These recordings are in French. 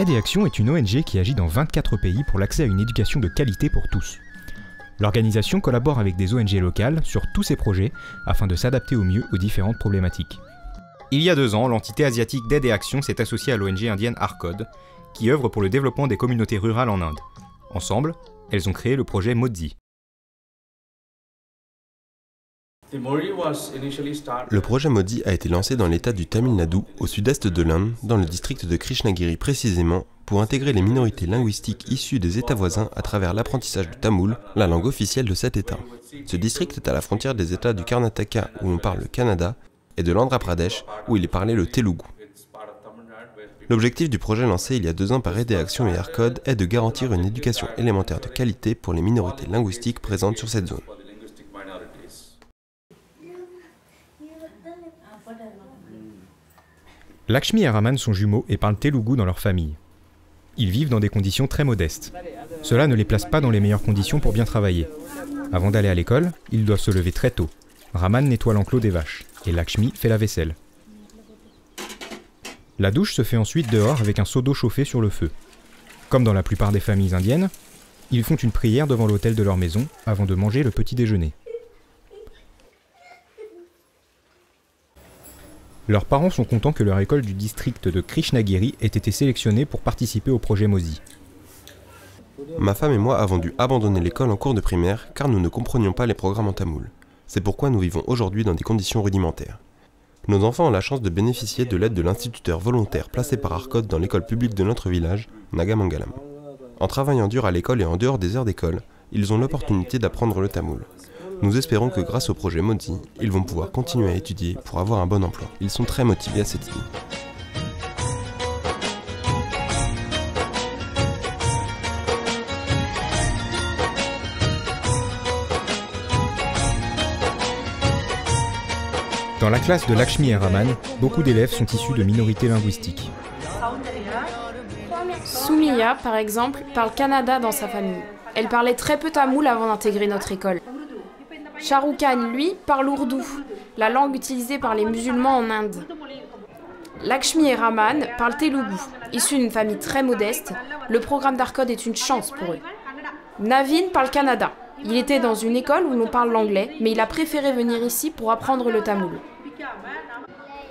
Aide et Action est une ONG qui agit dans 24 pays pour l'accès à une éducation de qualité pour tous. L'organisation collabore avec des ONG locales sur tous ces projets afin de s'adapter au mieux aux différentes problématiques. Il y a 2 ans, l'entité asiatique d'Aide et Action s'est associée à l'ONG indienne ARCOD, qui œuvre pour le développement des communautés rurales en Inde. Ensemble, elles ont créé le projet Modi. Le projet Modi a été lancé dans l'état du Tamil Nadu, au sud-est de l'Inde, dans le district de Krishnagiri précisément, pour intégrer les minorités linguistiques issues des États voisins à travers l'apprentissage du tamoul, la langue officielle de cet État. Ce district est à la frontière des États du Karnataka, où on parle le Kannada, et de l'Andhra Pradesh, où il est parlé le Telugu. L'objectif du projet lancé il y a 2 ans par Aide et Action et ARCOD est de garantir une éducation élémentaire de qualité pour les minorités linguistiques présentes sur cette zone. Lakshmi et Raman sont jumeaux et parlent telugu dans leur famille. Ils vivent dans des conditions très modestes. Cela ne les place pas dans les meilleures conditions pour bien travailler. Avant d'aller à l'école, ils doivent se lever très tôt. Raman nettoie l'enclos des vaches et Lakshmi fait la vaisselle. La douche se fait ensuite dehors avec un seau d'eau chauffée sur le feu. Comme dans la plupart des familles indiennes, ils font une prière devant l'autel de leur maison avant de manger le petit déjeuner. Leurs parents sont contents que leur école du district de Krishnagiri ait été sélectionnée pour participer au projet Modi. Ma femme et moi avons dû abandonner l'école en cours de primaire car nous ne comprenions pas les programmes en tamoul. C'est pourquoi nous vivons aujourd'hui dans des conditions rudimentaires. Nos enfants ont la chance de bénéficier de l'aide de l'instituteur volontaire placé par ARCOD dans l'école publique de notre village, Nagamangalam. En travaillant dur à l'école et en dehors des heures d'école, ils ont l'opportunité d'apprendre le tamoul. Nous espérons que grâce au projet Modi, ils vont pouvoir continuer à étudier pour avoir un bon emploi. Ils sont très motivés à cette idée. Dans la classe de Lakshmi et Raman, beaucoup d'élèves sont issus de minorités linguistiques. Soumya, par exemple, parle kannada dans sa famille. Elle parlait très peu tamoul avant d'intégrer notre école. Shahrukh Khan, lui, parle ourdou, la langue utilisée par les musulmans en Inde. Lakshmi et Raman parlent telugu. Issus d'une famille très modeste, le programme d'ARCOD est une chance pour eux. Navin parle kannada. Il était dans une école où l'on parle l'anglais, mais il a préféré venir ici pour apprendre le tamoul.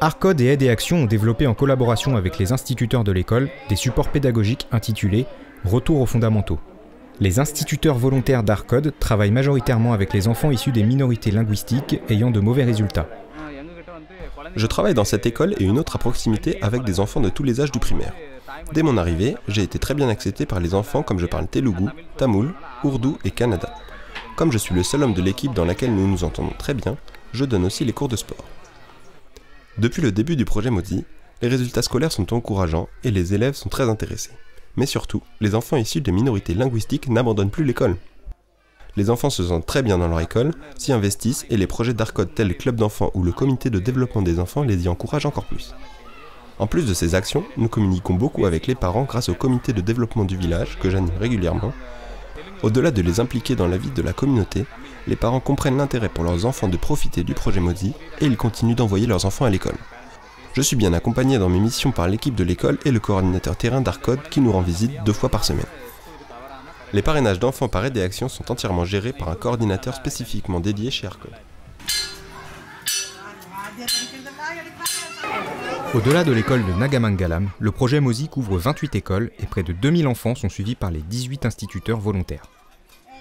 ARCOD et Aide et Action ont développé en collaboration avec les instituteurs de l'école des supports pédagogiques intitulés « Retour aux fondamentaux ». Les instituteurs volontaires d'ARCOD travaillent majoritairement avec les enfants issus des minorités linguistiques ayant de mauvais résultats. Je travaille dans cette école et une autre à proximité avec des enfants de tous les âges du primaire. Dès mon arrivée, j'ai été très bien accepté par les enfants comme je parle telugu, tamoul, ourdou et kannada. Comme je suis le seul homme de l'équipe dans laquelle nous nous entendons très bien, je donne aussi les cours de sport. Depuis le début du projet Modi, les résultats scolaires sont encourageants et les élèves sont très intéressés. Mais surtout, les enfants issus des minorités linguistiques n'abandonnent plus l'école. Les enfants se sentent très bien dans leur école, s'y investissent et les projets d'ARCOD tels le club d'enfants ou le comité de développement des enfants les y encouragent encore plus. En plus de ces actions, nous communiquons beaucoup avec les parents grâce au comité de développement du village que j'anime régulièrement. Au-delà de les impliquer dans la vie de la communauté, les parents comprennent l'intérêt pour leurs enfants de profiter du projet Modi et ils continuent d'envoyer leurs enfants à l'école. Je suis bien accompagné dans mes missions par l'équipe de l'école et le coordinateur terrain d'ARCOD qui nous rend visite 2 fois par semaine. Les parrainages d'enfants par Aide et Action sont entièrement gérés par un coordinateur spécifiquement dédié chez ARCOD. Au-delà de l'école de Nagamangalam, le projet Modi couvre 28 écoles et près de 2000 enfants sont suivis par les 18 instituteurs volontaires.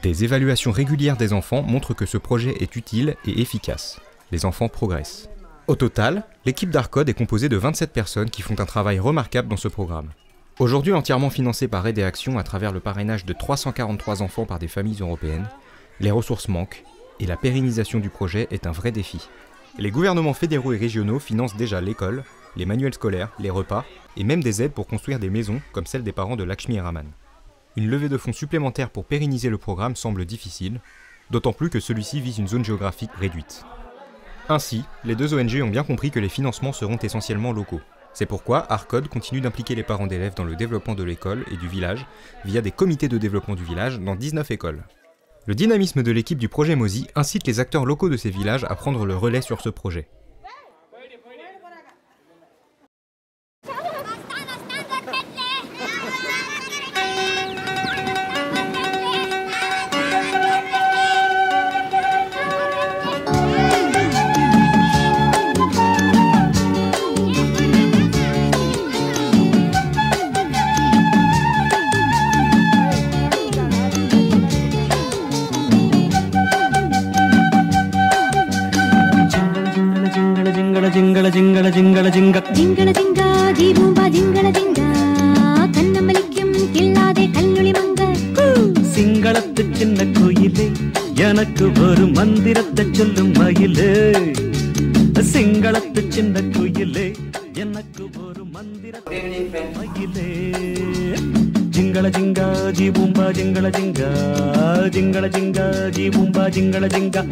Des évaluations régulières des enfants montrent que ce projet est utile et efficace. Les enfants progressent. Au total, l'équipe d'ARCOD est composée de 27 personnes qui font un travail remarquable dans ce programme. Aujourd'hui entièrement financé par Aide et Action à travers le parrainage de 343 enfants par des familles européennes, les ressources manquent et la pérennisation du projet est un vrai défi. Les gouvernements fédéraux et régionaux financent déjà l'école, les manuels scolaires, les repas et même des aides pour construire des maisons comme celle des parents de Lakshmi et Raman. Une levée de fonds supplémentaire pour pérenniser le programme semble difficile, d'autant plus que celui-ci vise une zone géographique réduite. Ainsi, les 2 ONG ont bien compris que les financements seront essentiellement locaux. C'est pourquoi ARCOD continue d'impliquer les parents d'élèves dans le développement de l'école et du village via des comités de développement du village dans 19 écoles. Le dynamisme de l'équipe du projet Modi incite les acteurs locaux de ces villages à prendre le relais sur ce projet. ജിംഗള ജിംഗ ജിംഗള ജിംഗ ജീബൂമ്പ ജിംഗള ജിംഗ കണ്ണമലിക്കും കിള്ളാതെ കല്ലുളി മങ്ക സിംഗളത്ത് ചിന്ന കുയിലേ எனக்கு ஒரு மந்திரத்தை சொல்லும் மயிலே சிங்களத்து சின்ன குயிலே எனக்கு ஒரு மந்திரத்தை மயிலே ஜிங்கள ஜிங்கா ஜீபூம்பா ஜிங்கள ஜிங்கா ஜிங்கள ஜிங்கா ஜீபூம்பா ஜிங்கள ஜிங்கா